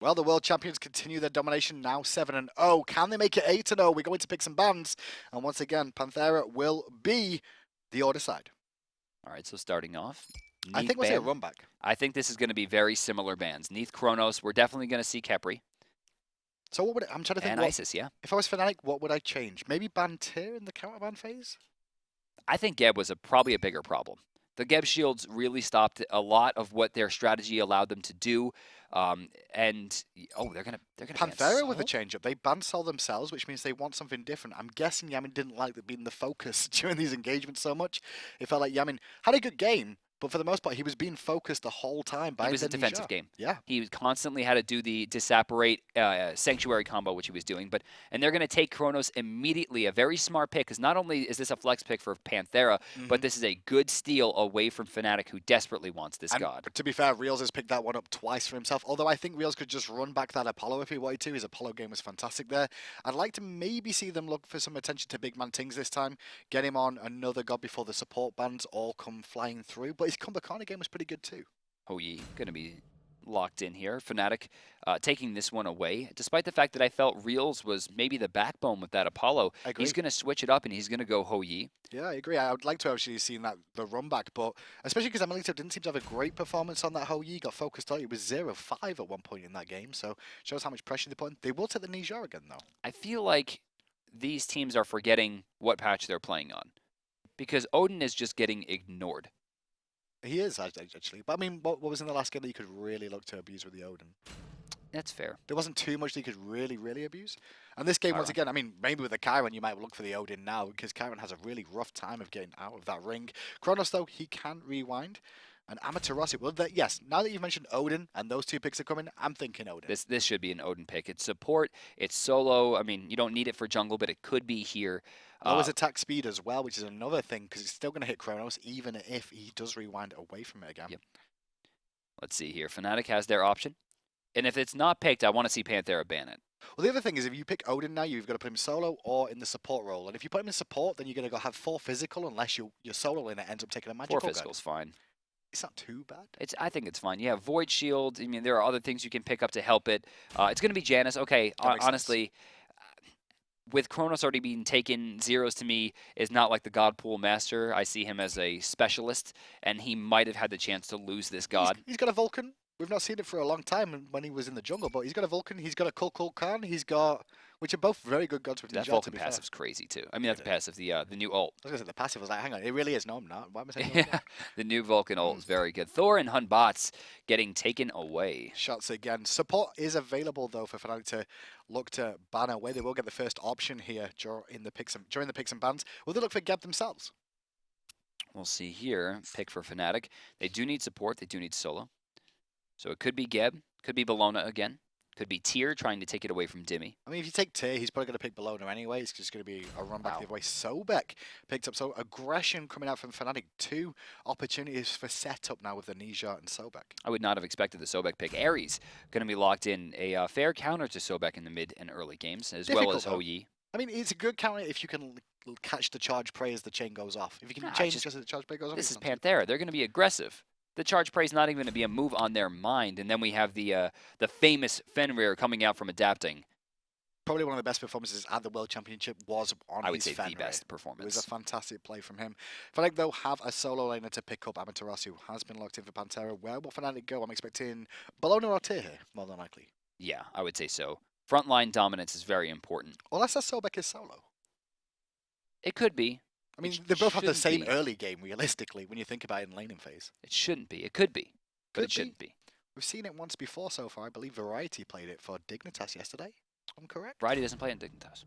Well, the world champions continue their domination now 7-0. Can they make it 8-0? We're going to pick some bans. And once again, Panthera will be the order side. All right, so starting off, I think we'll see a run back. I think this is going to be very similar bans. Neath Chronos, we're definitely going to see Khepri. So what would I'm trying to think. And Isis, yeah. If I was Fnatic, what would I change? Maybe ban Tyr in the counter ban phase? I think Geb was probably a bigger problem. The Geb shields really stopped a lot of what their strategy allowed them to do. And they're gonna Panthera with a change up. They ban Sol themselves, which means they want something different. I'm guessing Yammyn didn't like being the focus during these engagements so much. It felt like Yammyn had a good game, but for the most part, he was being focused the whole time by It was a defensive game. Yeah. He constantly had to do the disapparate Sanctuary combo, which he was doing. And they're going to take Chronos immediately. A very smart pick, because not only is this a flex pick for Panthera, but this is a good steal away from Fnatic, who desperately wants this god. To be fair, Realzx has picked that one up twice for himself. Although I think Realzx could just run back that Apollo if he wanted to. His Apollo game was fantastic there. I'd like to maybe see them look for some attention to BigManTingz this time. Get him on another god before the support bans all come flying through. But his Kumbhakana game was pretty good too. Hou-Yi going to be locked in here. Fnatic taking this one away, despite the fact that I felt Realzx was maybe the backbone with that Apollo. He's going to switch it up and he's going to go Hou-Yi. Yeah, I agree. I would like to actually see the run back, but especially because emilitoo didn't seem to have a great performance on that Hou-Yi. Got focused on it. It was 0-5 at one point in that game, so shows how much pressure they put in. They will take the Niger again though. I feel like these teams are forgetting what patch they're playing on, because Odin is just getting ignored. He is, actually. But I mean, what was in the last game that you could really look to abuse with the Odin? That's fair. There wasn't too much that you could really abuse. And this game, once again, I mean, maybe with the Chiron, you might look for the Odin now, because Chiron has a really rough time of getting out of that ring. Chronos, though, he can rewind. And Amaterasu, well, yes, now that you've mentioned Odin and those two picks are coming, I'm thinking Odin. This should be an Odin pick. It's support, it's solo. I mean, you don't need it for jungle, but it could be here. Lowers attack speed as well, which is another thing, because it's still going to hit Chronos, even if he does rewind away from it again. Yep. Let's see here. Fnatic has their option. And if it's not picked, I want to see Panthera ban it. Well, the other thing is, if you pick Odin now, you've got to put him solo or in the support role. And if you put him in support, then you're going to go have 4 physical, unless your solo in it ends up taking a magical 4 physical's fine. It's not too bad. I think it's fine. Yeah, Void Shield. I mean, there are other things you can pick up to help it. It's going to be Janus. Okay, honestly, with Chronos already being taken, Zyrhoes to me is not like the God Pool Master. I see him as a specialist, and he might have had the chance to lose this god. He's got a Vulcan. We've not seen it for a long time when he was in the jungle, but he's got a Vulcan, he's got a Kul Khan, he's got, which are both very good gods with that Niger, Vulcan passive's crazy too. I mean, that's the passive, the new ult. I was gonna say the passive was like, hang on, it really is. No, I'm not. Why am I saying yeah, the new Vulcan ult is very good. Thor and Hun bots getting taken away. Shots again. Support is available though for Fnatic to look to ban away. They will get the first option here during the picks and bans. Will they look for Geb themselves? We'll see here. Pick for Fnatic. They do need support. They do need solo. So it could be Geb, could be Bellona again, could be Tyr trying to take it away from Dimi. I mean, if you take Tyr, he's probably going to pick Bellona anyway. It's just going to be a run back the other way. Sobek picked up, so aggression coming out from Fnatic. 2 opportunities for setup now with the Niger and Sobek. I would not have expected the Sobek pick. Ares going to be locked in. A fair counter to Sobek in the mid and early games, as well as Hou-Yi. I mean, it's a good counter if you can catch the charge prey as the chain goes off. If you can change just as the charge prey goes off. This is Panthera. They're going to be aggressive. The charge prey is not even going to be a move on their mind, and then we have the famous Fenrir coming out from adapting. Probably one of the best performances at the World Championship was on I would say Fenrir. The best performance. It was a fantastic play from him. Fnatic, though, have a solo laner to pick up. Amaterasu has been locked in for Panthera. Where will Fnatic go? I'm expecting Bellona or Tyr here, more than likely. Yeah, I would say so. Frontline dominance is very important. Unless that Sobek is solo. It could be. I mean, they both have the same early game, realistically, when you think about it in laning phase. It shouldn't be. It could be. But it shouldn't be. We've seen it once before so far. I believe Variety played it for Dignitas yesterday. I'm correct? Variety doesn't play in Dignitas.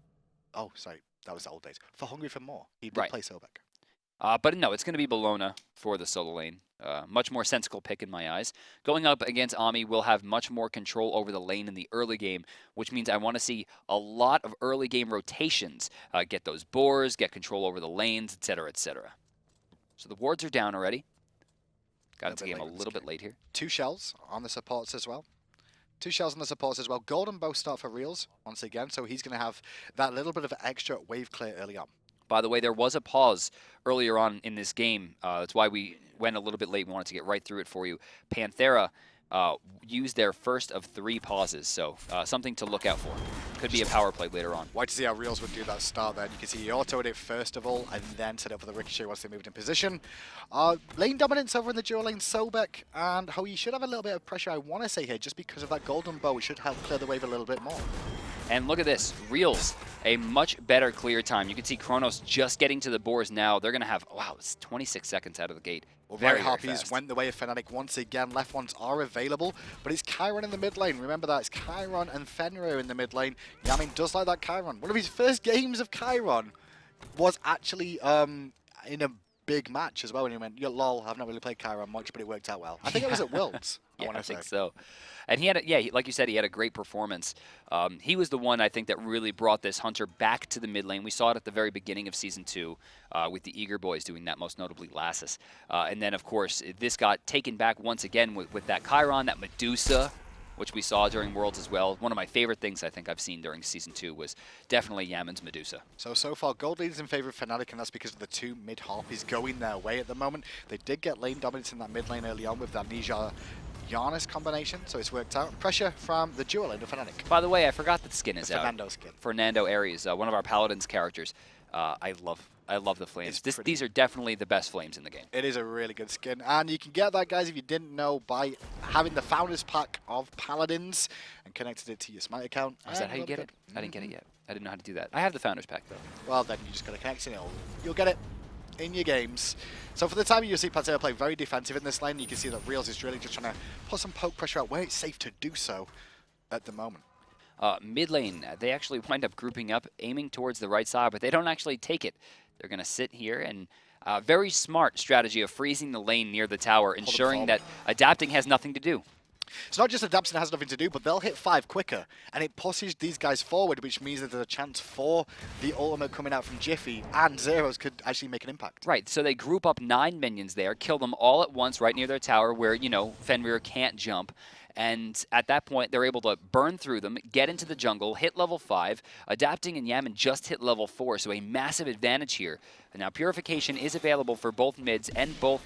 Oh, sorry. That was the old days. For Hungry for More, he did play Sobek. But no, it's going to be Bellona for the solo lane. Much more sensible pick in my eyes. Going up against Ami will have much more control over the lane in the early game, which means I want to see a lot of early game rotations. Get those boars, get control over the lanes, etc., etc. So the wards are down already. Got into the game a little bit late here. 2 shells on the supports as well. 2 shells on the supports as well. Golden bow start for Realzx once again, so he's going to have that little bit of extra wave clear early on. By the way, there was a pause earlier on in this game. That's why we went a little bit late. We wanted to get right through it for you. Panthera use their first of 3 pauses. So something to look out for. Could be a power play later on. Wait to see how Realzx would do that start there. You can see he autoed it first of all, and then set up for the ricochet once they moved in position. Lane dominance over in the dual lane, Sobek, and how he should have a little bit of pressure, I want to say here, just because of that golden bow. It should help clear the wave a little bit more. And look at this, Realzx, a much better clear time. You can see Chronos just getting to the boars now. They're going to have, wow, it's 26 seconds out of the gate. Well, very Harpies fast. went the way of Fnatic once again. Left ones are available, but it's Chiron in the mid lane. Remember that, it's Chiron and Fenrir in the mid lane. Yammyn does like that Chiron. One of his first games of Chiron was actually in a big match as well, and he went, "Yo, lol, I've not really played Chiron much, but it worked out well." I think it was at Worlds. Yeah, I say. think so. And he had, like you said, he had a great performance. He was the one, I think, that really brought this Hunter back to the mid lane. We saw it at the very beginning of Season 2 with the Eager Boys doing that, most notably Lassus. And then, of course, this got taken back once again with that Chiron, that Medusa, which we saw during Worlds as well. One of my favorite things I think I've seen during Season 2 was definitely Yammyn's Medusa. So far, gold lead is in favor of Fnatic, and that's because of the 2 mid Harpies going their way at the moment. They did get lane dominance in that mid lane early on with that Janus combination, so it's worked out. Pressure from the dual lane of Fnatic. By the way, I forgot that skin is the out. Fernando skin. Fernando Aries, one of our Paladins characters. I love the flames. These are definitely the best flames in the game. It is a really good skin, and you can get that, guys, if you didn't know, by having the Founders Pack of Paladins and connected it to your Smite account. Is that how you get it? I didn't get it yet. I didn't know how to do that. I have the Founders Pack, though. Well, then you just got to connect it. You'll get it in your games. So for the time, you'll see Panthera play very defensive in this lane. You can see that Realzx is really just trying to put some poke pressure out where it's safe to do so at the moment. Mid lane, they actually wind up grouping up, aiming towards the right side, but they don't actually take it. They're going to sit here, and very smart strategy of freezing the lane near the tower, ensuring that adapting has nothing to do. It's not just adapting has nothing to do, but they'll hit 5 quicker, and it pushes these guys forward, which means that there's a chance for the ultimate coming out from Jifffy, and Zyrhoes could actually make an impact. Right, so they group up 9 minions there, kill them all at once right near their tower where, you know, Fenrir can't jump. And at that point, they're able to burn through them, get into the jungle, hit level 5. Adapting and Yammyn just hit level 4, so a massive advantage here. And now Purification is available for both mids and both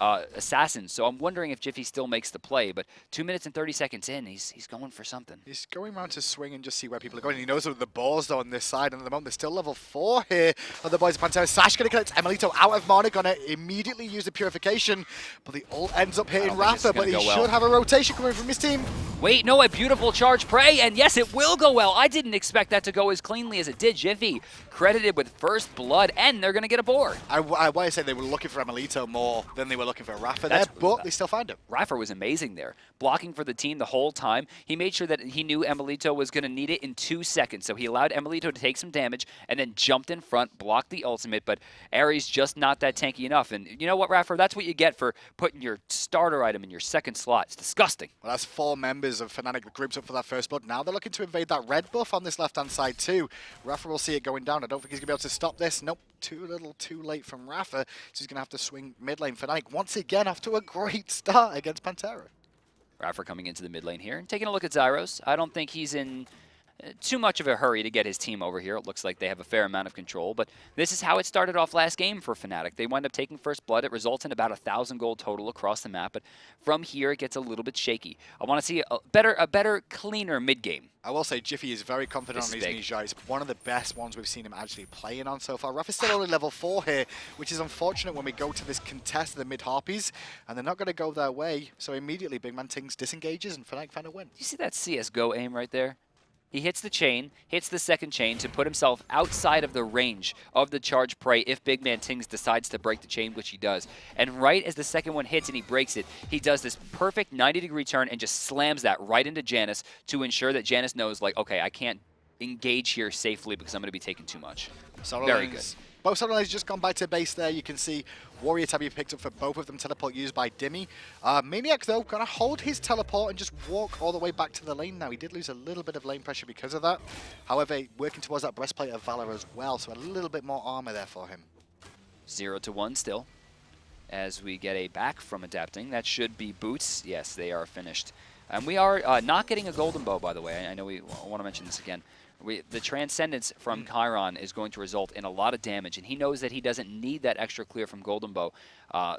assassins, so I'm wondering if Jifffy still makes the play, but 2 minutes and 30 seconds in, he's going for something. He's going around to swing and just see where people are going. He knows the boars, though, on this side, and at the moment, they're still level 4 here of the boys of Panthera. Sash going to connect emilitoo out of Mana, going to immediately use the Purification, but the ult ends up hitting iRaffer, but he should have a rotation coming from his team. Wait, no, a beautiful charge prey, and yes, it will go well. I didn't expect that to go as cleanly as it did. Jifffy credited with first blood, and they're going to get a board. I want to say they were looking for emilitoo more than they were looking for iRaffer there, but they still found him. iRaffer was amazing there, blocking for the team the whole time. He made sure that he knew emilitoo was going to need it in 2 seconds, so he allowed emilitoo to take some damage, and then jumped in front, blocked the ultimate, but Ares just not that tanky enough. And you know what, iRaffer? That's what you get for putting your starter item in your second slot. It's disgusting. Well, that's 4 members of Fnatic that groups up for that first blood. Now they're looking to invade that red buff on this left-hand side too. iRaffer will see it going down. I don't think he's going to be able to stop this. Nope, too little, too late from iRaffer. So he's going to have to swing mid lane. Fnatic once again off to a great start against Panthera. iRaffer coming into the mid lane here and taking a look at Zyrhoes. I don't think he's in too much of a hurry to get his team over here. It looks like they have a fair amount of control, but this is how it started off last game for Fnatic. They wind up taking first blood. It results in about 1,000 gold total across the map, but from here it gets a little bit shaky. I want to see a better, cleaner mid game. I will say Jifffy is very confident on his Ninja. He's one of the best ones we've seen him actually playing on so far. iRaffer's still only level 4 here, which is unfortunate when we go to this contest of the mid-Harpies, and they're not going to go their way, so immediately BigManTingz disengages and Fnatic find a win. You see that CSGO aim right there? He hits the chain, hits the second chain to put himself outside of the range of the charge prey if BigManTingz decides to break the chain, which he does. And right as the second one hits and he breaks it, he does this perfect 90-degree turn and just slams that right into Janus to ensure that Janus knows, like, okay, I can't engage here safely because I'm going to be taking too much. Very good. Both side lanes just gone back to base there. You can see Warrior tab you picked up for both of them. Teleport used by Dimi. maniaKK, though, going to hold his teleport and just walk all the way back to the lane now. He did lose a little bit of lane pressure because of that. However, working towards that breastplate of Valor as well, so a little bit more armor there for him. 0-1 still. As we get a back from adapting. That should be boots. Yes, they are finished. And we are not getting a golden bow, by the way. I know we want to mention this again. The Transcendence from Chiron is going to result in a lot of damage, and he knows that he doesn't need that extra clear from Golden Bow,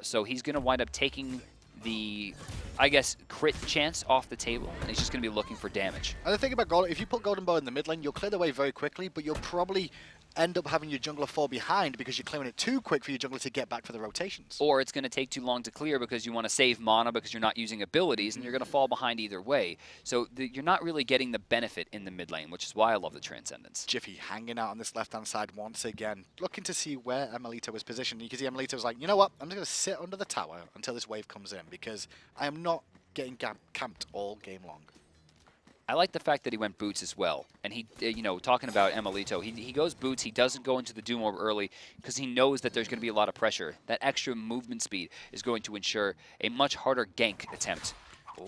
so he's going to wind up taking the, I guess, crit chance off the table, and he's just going to be looking for damage. And the thing about Golden, if you put Golden Bow in the mid lane, you'll clear the way very quickly, but you'll probably end up having your jungler fall behind because you're clearing it too quick for your jungler to get back for the rotations. Or it's going to take too long to clear because you want to save mana because you're not using abilities, and you're going to fall behind either way. So you're not really getting the benefit in the mid lane, which is why I love the Transcendence. Jifffy hanging out on this left-hand side once again, looking to see where emilitoo was positioned. You can see emilitoo was like, you know what, I'm just going to sit under the tower until this wave comes in because I am not getting camped all game long. I like the fact that he went boots as well. And he, you know, talking about emilitoo, he goes boots. He doesn't go into the Doom Orb early because he knows that there's going to be a lot of pressure. That extra movement speed is going to ensure a much harder gank attempt. Ooh.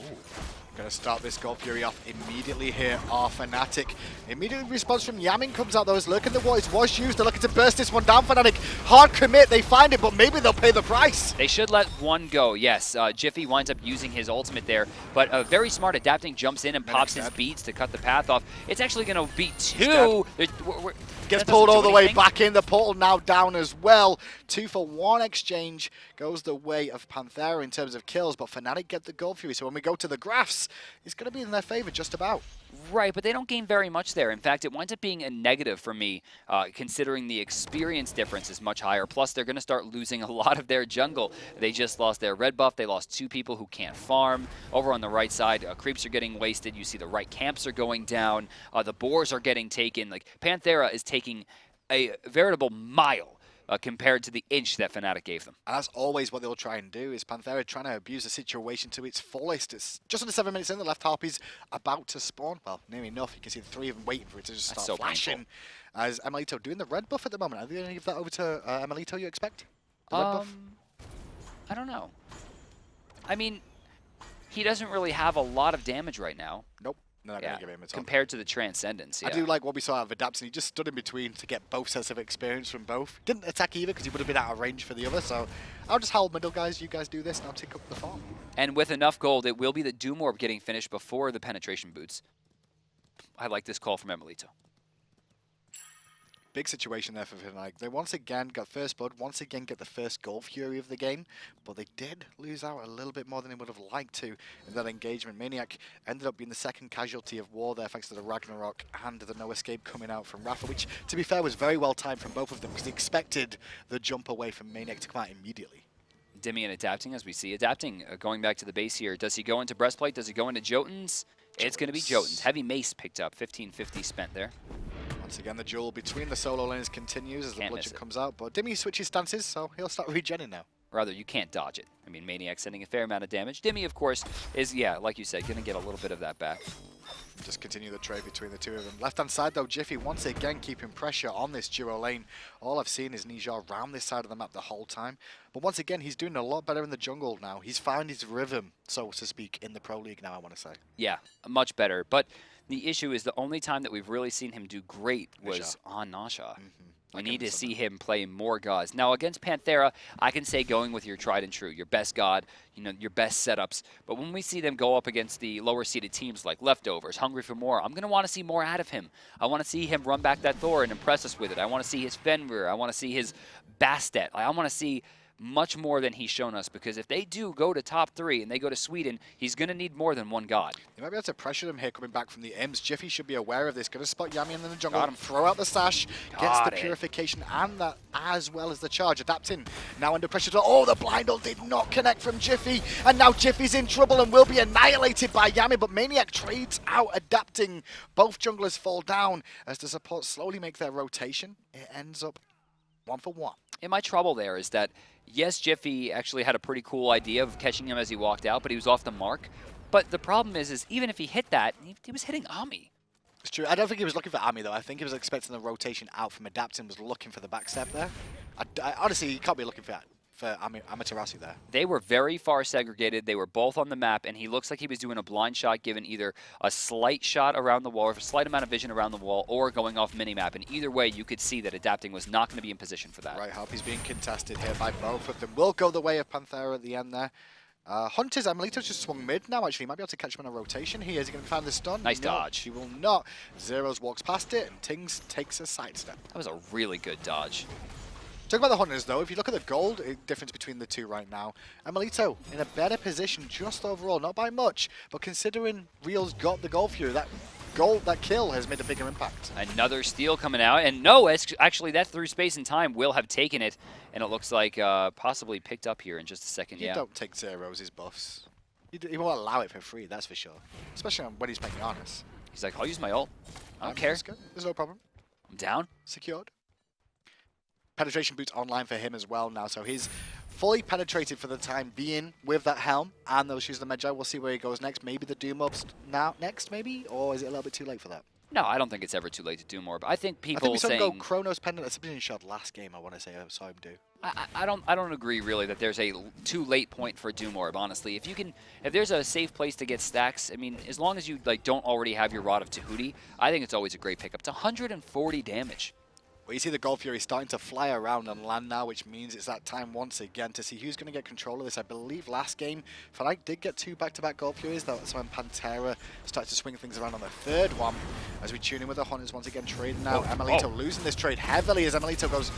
Going to start this Gold Fury off immediately here are Fnatic. Immediate response from Yammyn comes out though. Is lurking the waters was used. They're looking to burst this one down. Fnatic hard commit. They find it, but maybe they'll pay the price. They should let one go, yes. Jifffy winds up using his ultimate there, but very smart. Adapting jumps in and pops his beats to cut the path off. It's actually going to be two. Gets pulled all the way back in. The portal now down as well. 2-for-1 exchange goes the way of Panthera in terms of kills, but Fnatic get the Gold Fury. So when we go to the graphs, it's going to be in their favor just about. Right, but they don't gain very much there. In fact, it winds up being a negative for me, considering the experience difference is much higher. Plus, they're going to start losing a lot of their jungle. They just lost their red buff. They lost 2 people who can't farm. Over on the right side, creeps are getting wasted. You see the right camps are going down. The boars are getting taken. Like, Panthera is taking a veritable mile compared to the inch that Fnatic gave them. And that's always what they'll try and do, is Panthera trying to abuse the situation to its fullest. It's just under 7 minutes in, the left harpy's about to spawn. Well, near enough. You can see the 3 of them waiting for it to just start flashing. Painful. As emilitoo doing the red buff at the moment. Are they going to give that over to emilitoo, you expect? The red buff? I don't know. I mean, he doesn't really have a lot of damage right now. Nope. They're not going to give him a top. Compared to the Transcendence, yeah. I do like what we saw out of Adapts, and he just stood in between to get both sets of experience from both. Didn't attack either because he would have been out of range for the other, so I'll just hold middle, guys. You guys do this, and I'll take up the farm. And with enough gold, it will be the Doom Orb getting finished before the penetration boots. I like this call from emilitoo. Big situation there for Fnatic. They once again got first blood, once again get the first Gold Fury of the game, but they did lose out a little bit more than they would have liked to in that engagement. maniaKK ended up being the second casualty of war there thanks to the Ragnarok and the no escape coming out from iRaffer, which, to be fair, was very well timed from both of them because they expected the jump away from maniaKK to come out immediately. Dimi and adapting, as we see. Adapting, going back to the base here. Does he go into Breastplate? Does he go into Jotuns? It's going to be Jotuns. Heavy Mace picked up. 1550 spent there. Once again, the duel between the solo lanes continues as the bloodshed comes out, but Dimi switches stances, so he'll start regenning now. Rather, you can't dodge it. I mean, maniaKK sending a fair amount of damage. Dimi, of course, is, yeah, like you said, going to get a little bit of that back. Just continue the trade between the two of them. Left-hand side, though, Jifffy once again keeping pressure on this duo lane. All I've seen is Nijar around this side of the map the whole time. But once again, he's doing a lot better in the jungle now. He's found his rhythm, so to speak, in the Pro League now, I want to say. Yeah, much better. But the issue is the only time that we've really seen him do great was on Nasha. We need to see him play more gods. Now, against Panthera, I can say going with your tried and true, your best god, you know, your best setups. But when we see them go up against the lower-seeded teams like Leftovers, Hungry for More, I'm going to want to see more out of him. I want to see him run back that Thor and impress us with it. I want to see his Fenrir. I want to see his Bastet. I want to see much more than he's shown us, because if they do go to top 3 and they go to Sweden, he's going to need more than one god. You might be able to pressure them here coming back from the Ims. Jifffy should be aware of this. Going to spot Yammyn in the jungle, throw out the sash, gets the purification and that as well as the charge. Adapting now under pressure. Oh, the blind ult did not connect from Jifffy, and now Jiffy's in trouble and will be annihilated by Yammyn, but maniaKK trades out Adapting. Both junglers fall down as the supports slowly make their rotation. It ends up 1-for-1. And my trouble there is that, yes, Jifffy actually had a pretty cool idea of catching him as he walked out, but he was off the mark. But the problem is even if he hit that, he was hitting Ami. It's true. I don't think he was looking for Ami, though. I think he was expecting the rotation out from Adapting, was looking for the backstep there. Honestly, he can't be looking for Amaterasu there. They were very far segregated. They were both on the map, and he looks like he was doing a blind shot, given either a slight shot around the wall, or a slight amount of vision around the wall, or going off minimap. And either way, you could see that Adapting was not going to be in position for that. Right, Harpy's being contested here by both of them. Will go the way of Panthera at the end there. Hunters, emilitoo's just swung mid now, actually. He might be able to catch him on a rotation here. Is he going to find the stun? Nice dodge. He will not. Zyrhoes walks past it, and Tingz takes a sidestep. That was a really good dodge. Talk about the Hunters, though. If you look at the gold difference between the two right now, emilitoo in a better position just overall, not by much, but considering Real's got the Gold Fury, that kill has made a bigger impact. Another steal coming out, and no, actually that through space and time will have taken it, and it looks like possibly picked up here in just a second. You don't take Zyrhoes' buffs. He won't allow it for free, that's for sure. Especially when he's playing Janus. He's like, I'll use my ult. I don't care. There's no problem. I'm down. Secured. Penetration boots online for him as well now, so he's fully penetrated for the time being with that helm and those shoes of the Magi. We'll see where he goes next. Maybe the Doom ups now next, maybe? Or is it a little bit too late for that? No, I don't think it's ever too late to do more, but I think people I think we saw him saying... go Chronos pendant submission shot last game, I want to say I saw him do. I don't agree really that there's a too late point for Doom Orb, honestly. If there's a safe place to get stacks, I mean, as long as you don't already have your Rod of Tahuti, I think it's always a great pickup. It's 140 damage. Well, you see the Gold Fury starting to fly around and land now, which means it's that time once again to see who's going to get control of this. I believe last game, Fnatic did get 2 back-to-back Gold Furies. That's when Panthera started to swing things around on the third one. As we tune in with the Hunters once again trading now. emilitoo losing this trade heavily as emilitoo goes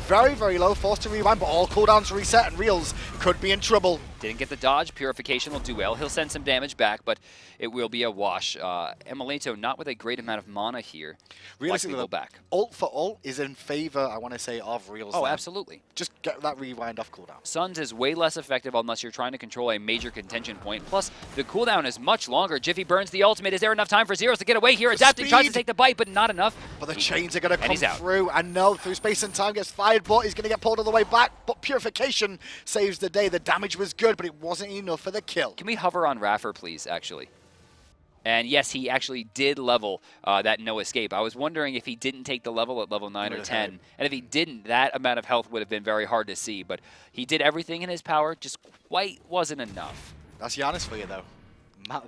very, very low, forced to rewind, but all cooldowns reset and Realzx could be in trouble. Didn't get the dodge. Purification will do well. He'll send some damage back, but it will be a wash. emilitoo not with a great amount of mana here. Realistically, go back. Ult for ult is in favor, I want to say, of Realzx. Oh, then. absolutely. Just get that rewind off cooldown. Suns is way less effective unless you're trying to control a major contention point. Plus, the cooldown is much longer. Jifffy burns the ultimate. Is there enough time for Zyrhoes to get away here? Adapting, tries to take the bite, but not enough. But the chains are going to come he's out. through. And no, through space and time gets fired, but he's going to get pulled all the way back. But Purification saves the day. The damage was good, but it wasn't enough for the kill. Can we hover on iRaffer, please, actually? And yes, he actually did level that no escape. I was wondering if he didn't take the level at level 9 or 10. And if he didn't, that amount of health would have been very hard to see. But he did everything in his power, just quite wasn't enough. That's Janus for you, though.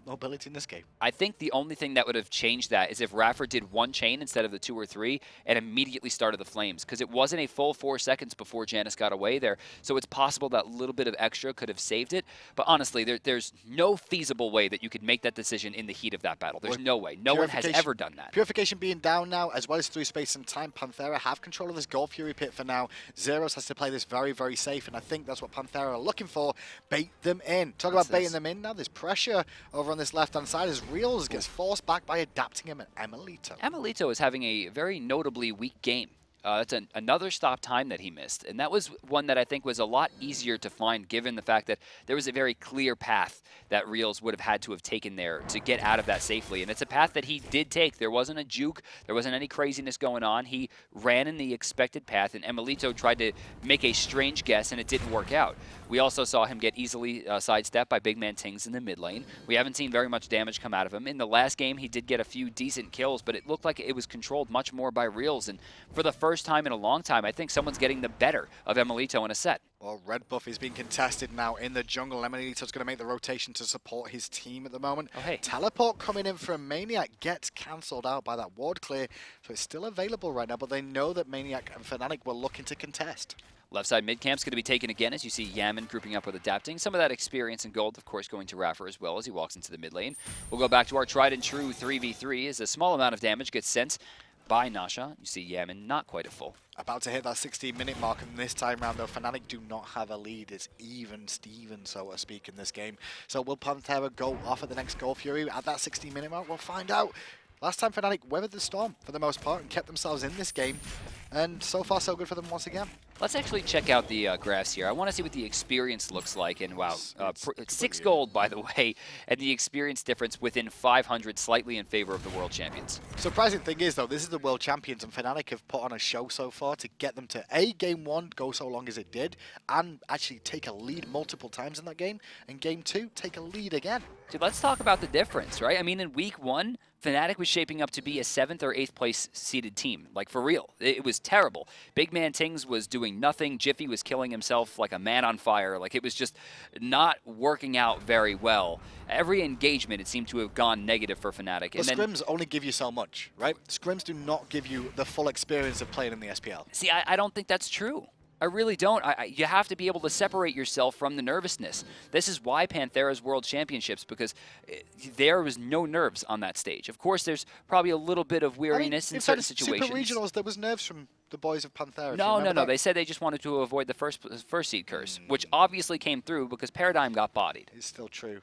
Mobility in this game. I think the only thing that would have changed that is if iRaffer did 1 chain instead of the 2 or 3 and immediately started the flames, because it wasn't a full 4 seconds before Janus got away there. So it's possible that little bit of extra could have saved it. But honestly, there's no feasible way that you could make that decision in the heat of that battle. There's no way. No one has ever done that. Purification being down now, as well as through space and time. Panthera have control of this Gold Fury pit for now. Zyrhoes has to play this very, very safe, and I think that's what Panthera are looking for. Bait them in. Talk about baiting them in now. There's pressure over on this left-hand side as Realzx gets forced back by adapting him at emilitoo. emilitoo is having a very notably weak game. That's another stop time that he missed, and that was one that I think was a lot easier to find given the fact that there was a very clear path that Realzx would have had to have taken there to get out of that safely, and it's a path that he did take. There wasn't a juke, there wasn't any craziness going on. He ran in the expected path, and emilitoo tried to make a strange guess, and it didn't work out. We also saw him get easily sidestepped by BigManTingz in the mid lane. We haven't seen very much damage come out of him. In the last game, he did get a few decent kills, but it looked like it was controlled much more by Realzx, and for the first time in a long time, I think someone's getting the better of emilitoo in a set. Well, red buff is being contested now in the jungle. emilitoo's going to make the rotation to support his team at the moment. Oh, hey. Teleport coming in from maniaKK gets cancelled out by that ward clear, so it's still available right now, but they know that maniaKK and Fnatic were looking to contest. Left side mid camp's going to be taken again as you see Yammyn grouping up with adapting. Some of that experience and gold, of course, going to iRaffer as well as he walks into the mid lane. We'll go back to our tried and true 3v3 as a small amount of damage gets sent by Nasha. You see Yammyn not quite at full. About to hit that 16-minute mark, and this time round, though, Fnatic do not have a lead. It's even Steven, so to speak, in this game. So will Panthera go off at the next Gold Fury at that 16-minute mark? We'll find out. Last time Fnatic weathered the storm for the most part and kept themselves in this game, and so far so good for them once again. Let's actually check out the graphs here. I want to see what the experience looks like, and wow, 6 gold, by the way, and the experience difference within 500, slightly in favor of the world champions. Surprising thing is, though, this is the world champions, and Fnatic have put on a show so far to get them to A, game 1 go so long as it did, and actually take a lead multiple times in that game, and game 2 take a lead again. Dude, let's talk about the difference, right? I mean, in week 1, Fnatic was shaping up to be a 7th or 8th place seeded team, like for real. It was terrible. BigManTingz was doing nothing. Jifffy was killing himself like a man on fire. Like, it was just not working out very well. Every engagement, it seemed to have gone negative for Fnatic. But scrims only give you so much, right? Scrims do not give you the full experience of playing in the SPL. See, I don't think that's true. I really don't. You have to be able to separate yourself from the nervousness. This is why Panthera's World Championships, because there was no nerves on that stage. Of course, there's probably a little bit of weariness in certain situations. Super Regionals, there was nerves from the boys of Panthera. No. They said they just wanted to avoid the first seed curse, which obviously came through because Paradigm got bodied. It's still true.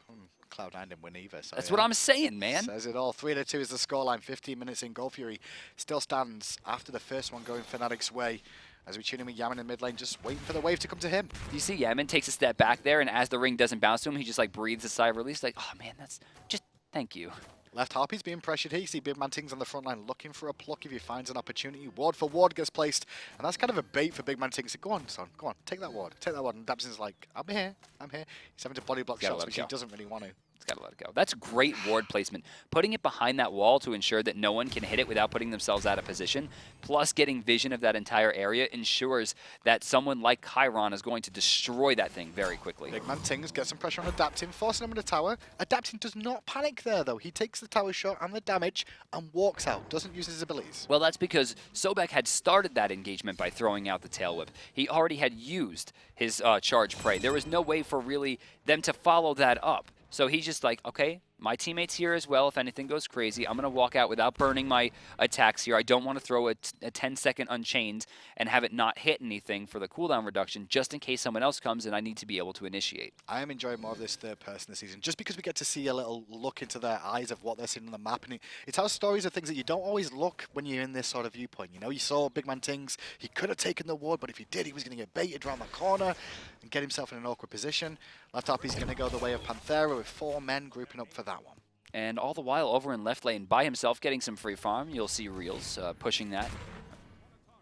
Cloud9 didn't win either. So That's what I'm saying, man. Says it all. 3-2 is the scoreline. 15 minutes in. Golfury still stands after the first one going Fnatic's way. As we tune in with Yammyn in mid lane, just waiting for the wave to come to him. You see Yammyn takes a step back there, and as the ring doesn't bounce to him, he just like breathes a sigh of release, like, oh man, that's just, thank you. Left Harpy's being pressured here. You see BigManTingz on the front line looking for a pluck if he finds an opportunity. Ward for ward gets placed, and that's kind of a bait for BigManTingz. Go on, son, go on, take that ward. Take that ward. And Dabson's like, I'm here, I'm here. He's having to body block shots, which he doesn't really want to. Got to let it go. That's great ward placement. Putting it behind that wall to ensure that no one can hit it without putting themselves out of position, plus getting vision of that entire area, ensures that someone like Chiron is going to destroy that thing very quickly. BigManTingz gets some pressure on Adapting, forcing him in the tower. Adapting does not panic there, though. He takes the tower shot and the damage and walks out, doesn't use his abilities. Well, that's because Sobek had started that engagement by throwing out the tail whip. He already had used his charge prey. There was no way for really them to follow that up. So he's just like, okay, my teammate's here as well. If anything goes crazy, I'm going to walk out without burning my attacks here. I don't want to throw a 10-second unchained and have it not hit anything for the cooldown reduction, just in case someone else comes and I need to be able to initiate. I am enjoying more of this third person this season, just because we get to see a little look into their eyes of what they're seeing on the map. And it tells stories of things that you don't always look when you're in this sort of viewpoint. You know, you saw BigManTingz, he could have taken the ward, but if he did, he was going to get baited around the corner and get himself in an awkward position. Left up, he's going to go the way of Panthera with 4 men grouping up for that one. And all the while over in left lane by himself getting some free farm. You'll see Realzx pushing that.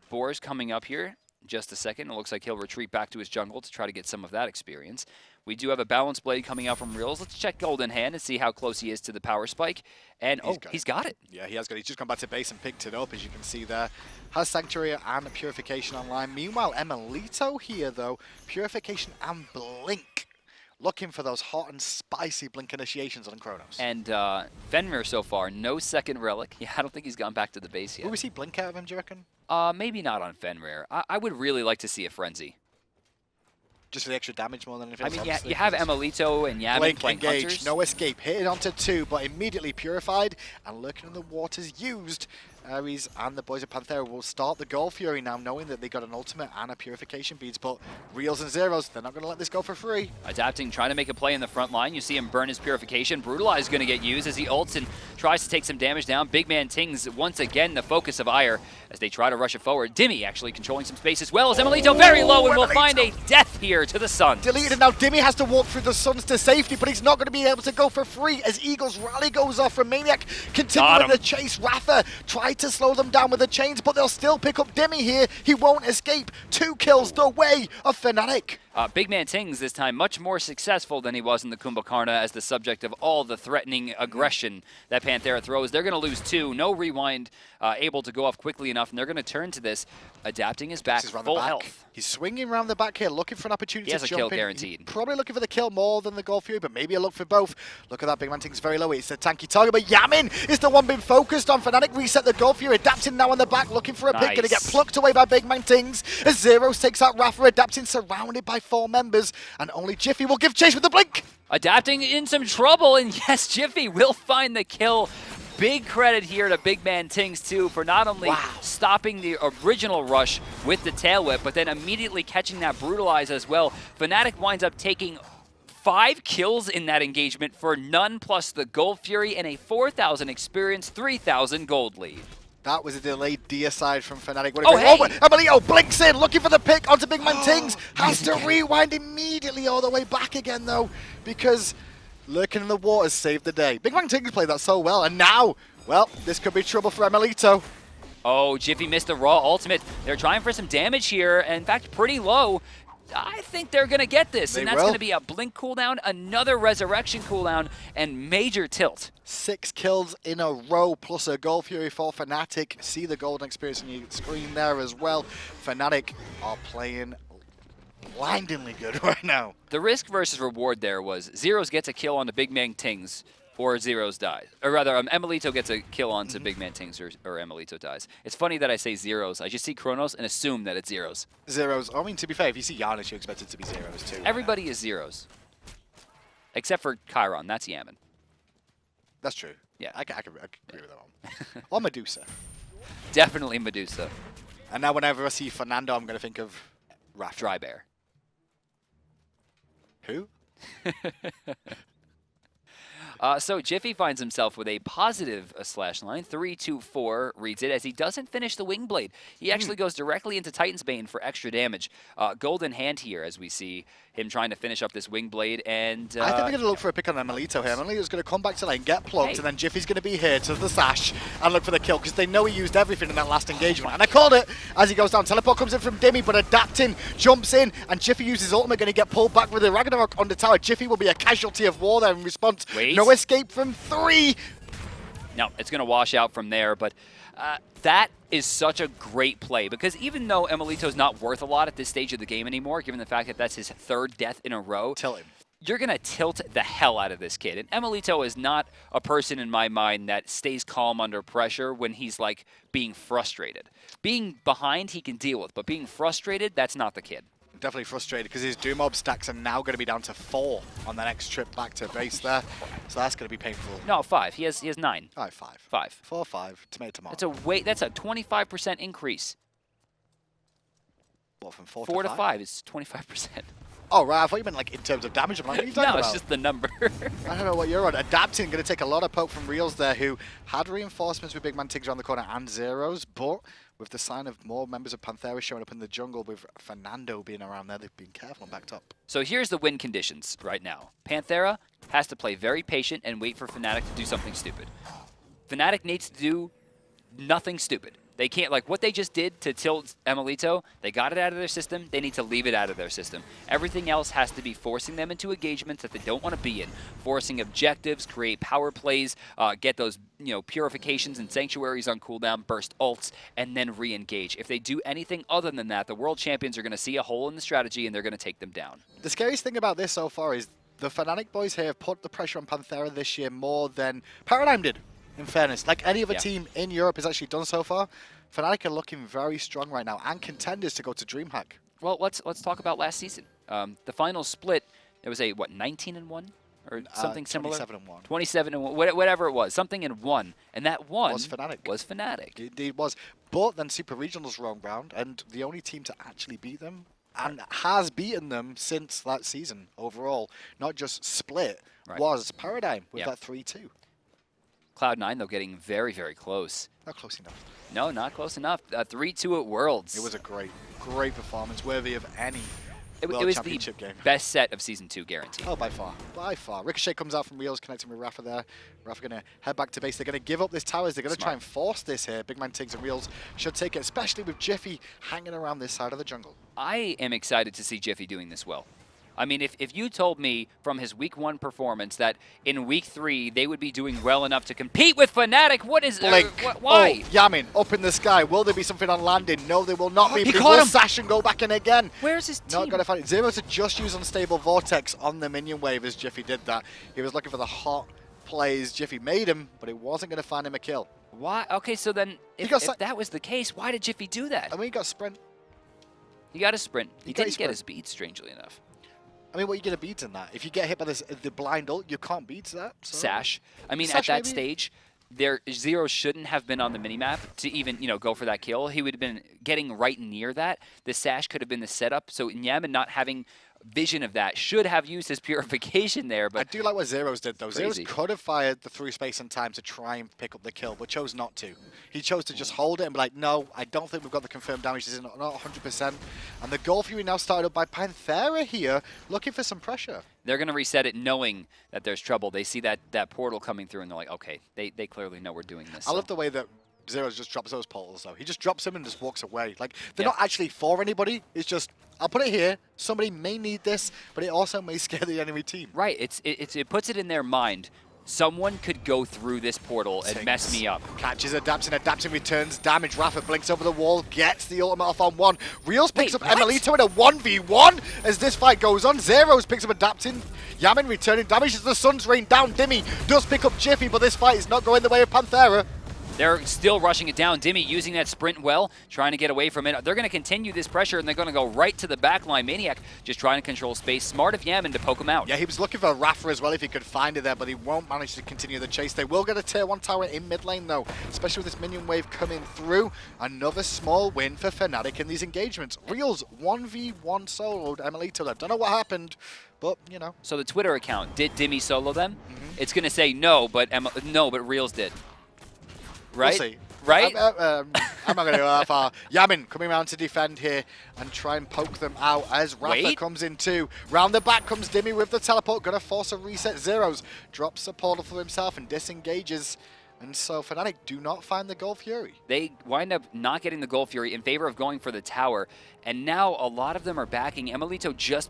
Boar's coming up here in just a second. It looks like he'll retreat back to his jungle to try to get some of that experience. We do have a balance blade coming out from Realzx. Let's check Gold in hand and see how close he is to the power spike. And he's got it. Yeah, he has got it. He's just gone back to base and picked it up, as you can see there. Has Sanctuary and Purification online. Meanwhile, emilitoo here, though. Purification and Blink. Looking for those hot and spicy Blink initiations on Chronos. And Fenrir so far, no second relic. Yeah, I don't think he's gone back to the base yet. Will we see Blink out of him, do you reckon? Maybe not on Fenrir. I would really like to see a Frenzy. Just for the extra damage more than anything else. I mean, yeah, you have emilitoo and Yammyn playing engaged, hunters. no escape, hit it onto 2, but immediately purified and lurking in the waters used. Ares and the boys of Panthera will start the Golfury now, knowing that they got an ultimate and a purification beads, but Realzx and Zyrhoes, they're not going to let this go for free. Adapting, trying to make a play in the front line. You see him burn his purification. Brutalize is going to get used as he ults and tries to take some damage down. BigManTingz, once again, the focus of ire as they try to rush it forward. Dimi actually controlling some space as well as emilitoo very low and will find a death here to the sun. Deleted now. Dimi has to walk through the Suns to safety, but he's not going to be able to go for free as Eagle's rally goes off from maniaKK. Continuing the chase. iRaffer tried to slow them down with the chains, but they'll still pick up Dimi here. He won't escape. 2 kills the way of Fnatic. BigManTingz this time much more successful than he was in the Kumbhakarna as the subject of all the threatening aggression that Panthera throws. They're going to lose 2. No rewind able to go off quickly enough, and they're going to turn to this. Adapting his back, full health. He's swinging around the back here, looking for an opportunity to jump in. He has a kill guaranteed. Probably looking for the kill more than the Golfury, but maybe a look for both. Look at that, BigManTingz very low. It's a tanky target, but Yammyn is the one being focused on. Fnatic reset the Golfury. Adapting now on the back, looking for a pick. Going to get plucked away by BigManTingz as Zyrhoes takes out iRaffer. Adapting surrounded by 4 members, and only Jifffy will give chase with the Blink. Adapting in some trouble, and yes, Jifffy will find the kill. Big credit here to BigManTingz too for not only stopping the original rush with the tail whip, but then immediately catching that brutalize as well. Fnatic winds up taking 5 kills in that engagement for none plus the Golfury and a 4,000 experience, 3,000 gold lead. That was a delayed deicide from Fnatic. Hey. Blinks in, looking for the pick onto BigManTingz. Has to rewind immediately all the way back again, though, because lurking in the waters saved the day. BigManTingz played that so well, and now, well, this could be trouble for emilitoo. Oh, Jifffy missed the raw ultimate. They're trying for some damage here, and in fact, pretty low. I think they're going to get this, and that's going to be a blink cooldown, another resurrection cooldown, and major tilt. 6 kills in a row, plus a Golfury for Fnatic. See the golden experience on your screen there as well. Fnatic are playing blindingly good right now. The risk versus reward there was Zyrhoes gets a kill on the BigManTingz, or Zyrhoes dies. Or rather, emilitoo gets a kill onto BigManTingz or emilitoo dies. It's funny that I say Zyrhoes. I just see Chronos and assume that it's Zyrhoes. Zyrhoes. I mean, to be fair, if you see Janus, you expect it to be Zyrhoes too. Everybody is Zyrhoes. Except for Chiron. That's Yammyn. That's true. Yeah. I can agree with that one. Or Medusa. Definitely Medusa. And now whenever I see Fernando, I'm going to think of iRaffer. Dry Bear. Who? So Jifffy finds himself with a positive slash line. 3-2-4 reads it as he doesn't finish the wing blade. He actually goes directly into Titan's Bane for extra damage. Golden hand here as we see him trying to finish up this wing blade. And I think they're going to look for a pick on emilitoo here. Emilitoo's going to come back to lane, get plugged, and then Jiffy's going to be here to the sash and look for the kill because they know he used everything in that last engagement. And I called it as he goes down. Teleport comes in from Dimi, but adapting, jumps in, and Jiffy uses ultimate, going to get pulled back with the Ragnarok on the tower. Jiffy will be a casualty of war there in response. Wait. No escape from 3. No, it's going to wash out from there, but that is such a great play because even though emilitoo's not worth a lot at this stage of the game anymore, given the fact that that's his 3rd death in a row, Tilt him. You're going to tilt the hell out of this kid. And emilitoo is not a person in my mind that stays calm under pressure when he's like being frustrated. Being behind, he can deal with, but being frustrated, that's not the kid. Definitely frustrated because his Doom Mob stacks are now going to be down to 4 on the next trip back to base there. So that's going to be painful. No, 5. He has 9. All right, 5. 5. 4, 5. Tomato. That's a 25% increase. What, from 4 to 5 is 25%. Oh, right. I thought you meant like in terms of damage. I'm like, what are you talking No, about? it's just the number. I don't know what you're on. Adapting, going to take a lot of poke from Realzx there, who had reinforcements with BigManTingz around the corner and Zyrhoes, but with the sign of more members of Panthera showing up in the jungle with Fernando being around there, they've been careful and backed up. So here's the win conditions right now. Panthera has to play very patient and wait for Fnatic to do something stupid. Fnatic needs to do nothing stupid. They can't, like what they just did to tilt emilitoo, they got it out of their system, they need to leave it out of their system. Everything else has to be forcing them into engagements that they don't want to be in. Forcing objectives, create power plays, get those purifications and sanctuaries on cooldown, burst ults, and then re-engage. If they do anything other than that, the world champions are going to see a hole in the strategy and they're going to take them down. The scariest thing about this so far is the Fnatic boys here have put the pressure on Panthera this year more than Paradigm did. In fairness, like any other team in Europe has actually done so far, Fnatic are looking very strong right now and contenders to go to DreamHack. Well, let's talk about last season. The final split, it was a, 19-1? Or something similar? 27-1. 27-1, whatever it was, something in 1. And that 1 was Fnatic. It was. But then Super Regionals rolled round, and the only team to actually beat them, and has beaten them since that season overall, not just split, was Paradigm with that 3-2. Cloud9, though, getting very, very close. Not close enough. No, not close enough. 3-2 at Worlds. It was a great performance, worthy of any It was Championship the game. best set of Season 2, guaranteed. Oh, by far. By far. Ricochet comes out from Realzx, connecting with iRaffer there. iRaffer going to head back to base. They're going to give up this towers. They're going to try and force this here. BigManTingz and Realzx should take it, especially with Jifffy hanging around this side of the jungle. I am excited to see Jifffy doing this well. I mean, if you told me from his Week 1 performance that in Week 3 they would be doing well enough to compete with Fnatic, what is... why? Oh, Yammyn, up in the sky. Will there be something on landing? No, there will not be. He But caught will him. sash and go back in again. Where's his team? Not going to find it. Zyrhoes had just used Unstable Vortex on the minion wave as Jifffy did that. He was looking for the hot plays. Jifffy made him, but it wasn't going to find him a kill. Why? Okay, so then if that was the case, why did Jifffy do that? I mean, he got sprint. He got a sprint. He didn't get sprint. his beat, strangely enough. I mean, what are you going to beat in that? If you get hit by the blind ult, you can't beat that. So. Sash. I mean, Sash, at that maybe? stage, Zero shouldn't have been on the minimap to even, go for that kill. He would have been getting right near that. The Sash could have been the setup. So Yammyn not having vision of that should have used his purification there. But I do like what Zyrhoes did, though. Crazy. Zyrhoes could have fired the through space and time to try and pick up the kill, but chose not to. He chose to just hold it and be like, no, I don't think we've got the confirmed damage. This is not 100%. And the goal for you now started up by Panthera here, looking for some pressure. They're going to reset it knowing that there's trouble. They see that portal coming through, and they're like, okay, they clearly know we're doing this. I love the way that Zyrhoes just drops those portals, though. He just drops them and just walks away. Like, they're not actually for anybody. It's just, I'll put it here. Somebody may need this, but it also may scare the enemy team. Right. It puts it in their mind. Someone could go through this portal and mess me up. Catches, adapting, returns damage. iRaffer blinks over the wall, gets the ultimate off on one. Realzx picks up emilitoo in a 1v1 as this fight goes on. Zyrhoes picks up adapting, Yammyn returning damage as the sun's rain down. Dimi does pick up Jifffy, but this fight is not going the way of Panthera. They're still rushing it down. Dimi using that sprint well, trying to get away from it. They're going to continue this pressure, and they're going to go right to the back line. maniaKK just trying to control space. Smart of Yammyn to poke him out. Yeah, he was looking for iRaffer as well if he could find it there, but he won't manage to continue the chase. They will get a tier 1 tower in mid lane, though, especially with this minion wave coming through. Another small win for Fnatic in these engagements. Realzx 1v1 soloed emilitoo. I don't know what happened, but, you know. So the Twitter account, did Dimi solo them? It's going to say no, but Realzx did. Right? We'll see. Right? I'm not going to go that far. Yammyn coming around to defend here and try and poke them out as iRaffer comes in too. Round the back comes Dimi with the teleport. Going to force a reset. Zyrhoes drops the portal for himself and disengages. And so Fnatic do not find the Gold Fury. They wind up not getting the Gold Fury in favor of going for the tower. And now a lot of them are backing. emilitoo just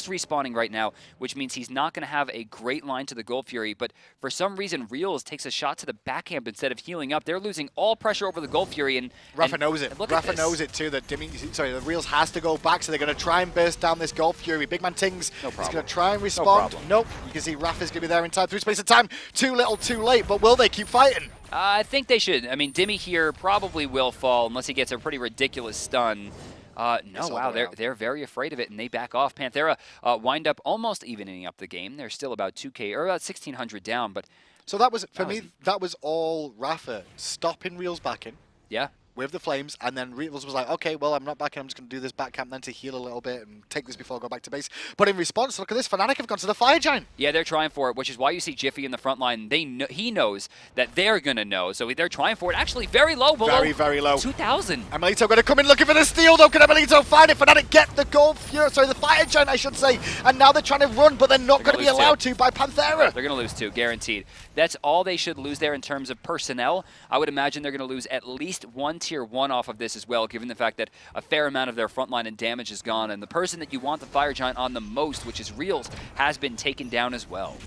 respawning right now, which means he's not going to have a great line to the Gold Fury, but for some reason Realzx takes a shot to the backhand instead of healing up. They're losing all pressure over the Gold Fury, and iRaffer knows it. iRaffer knows it too, that the Realzx has to go back, so they're going to try and burst down this Gold Fury. BigManTingz is going to try and respond. Nope, you can see iRaffer's going to be there in time, through space of time. Too little, too late, but will they keep fighting? I think they should. I mean, Dimi here probably will fall unless he gets a pretty ridiculous stun. No, wow, they're very afraid of it, and they back off. Panthera wind up almost evening up the game. They're still about 2K, or about 1,600 down, but... So that was, for me, that was all iRaffer stopping Realzx backing. Yeah. With the flames, and then Realzx was like, okay, well, I'm not backing, I'm just going to do this back camp then to heal a little bit and take this before I go back to base. But in response, look at this, Fnatic have gone to the Fire Giant. Yeah, they're trying for it, which is why you see Jifffy in the front line. He knows that they're going to know, so they're trying for it. Actually, very low, below very, very low. 2,000. emilitoo going to come in looking for the steal, though. Can emilitoo find it? Fnatic get the Gold Fury, sorry, the Fire Giant, I should say. And now they're trying to run, but they're not going to be allowed to by Panthera. They're going to lose 2, guaranteed. That's all they should lose there in terms of personnel. I would imagine they're going to lose at least 1 tier 1 off of this as well, given the fact that a fair amount of their front line and damage is gone, and the person that you want the Fire Giant on the most, which is Realzx, has been taken down as well.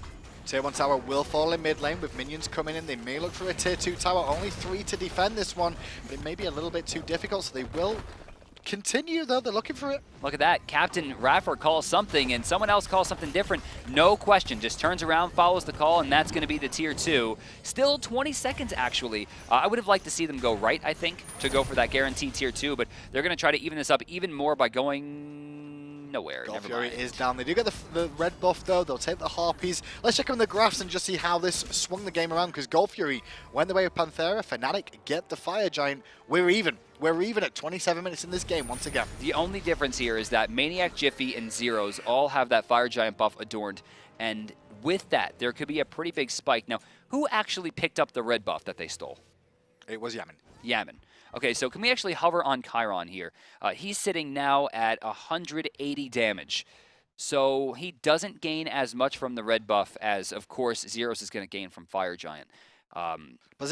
Tier 1 tower will fall in mid lane with minions coming in. They may look for a tier 2 tower, only 3 to defend this one, but it may be a little bit too difficult, so they will continue, though. They're looking for it. Look at that. Captain iRaffer calls something, and someone else calls something different. No question. Just turns around, follows the call, and that's going to be the tier 2. Still 20 seconds, actually. I would have liked to see them go right, I think, to go for that guaranteed tier 2, but they're going to try to even this up even more by going nowhere. Gold Fury is down. They do get the red buff, though. They'll take the Harpies. Let's check on the graphs and just see how this swung the game around, because Gold Fury went the way of Panthera. Fnatic get the Fire Giant. We're even. We're even at 27 minutes in this game once again. The only difference here is that maniaKK, Jifffy, and Zyrhoes all have that Fire Giant buff adorned, and with that, there could be a pretty big spike. Now, who actually picked up the red buff that they stole? It was Yammyn. Yammyn. Okay, so can we actually hover on Chiron here? He's sitting now at 180 damage. So he doesn't gain as much from the red buff as, of course, Zyrhoes is going to gain from Fire Giant. But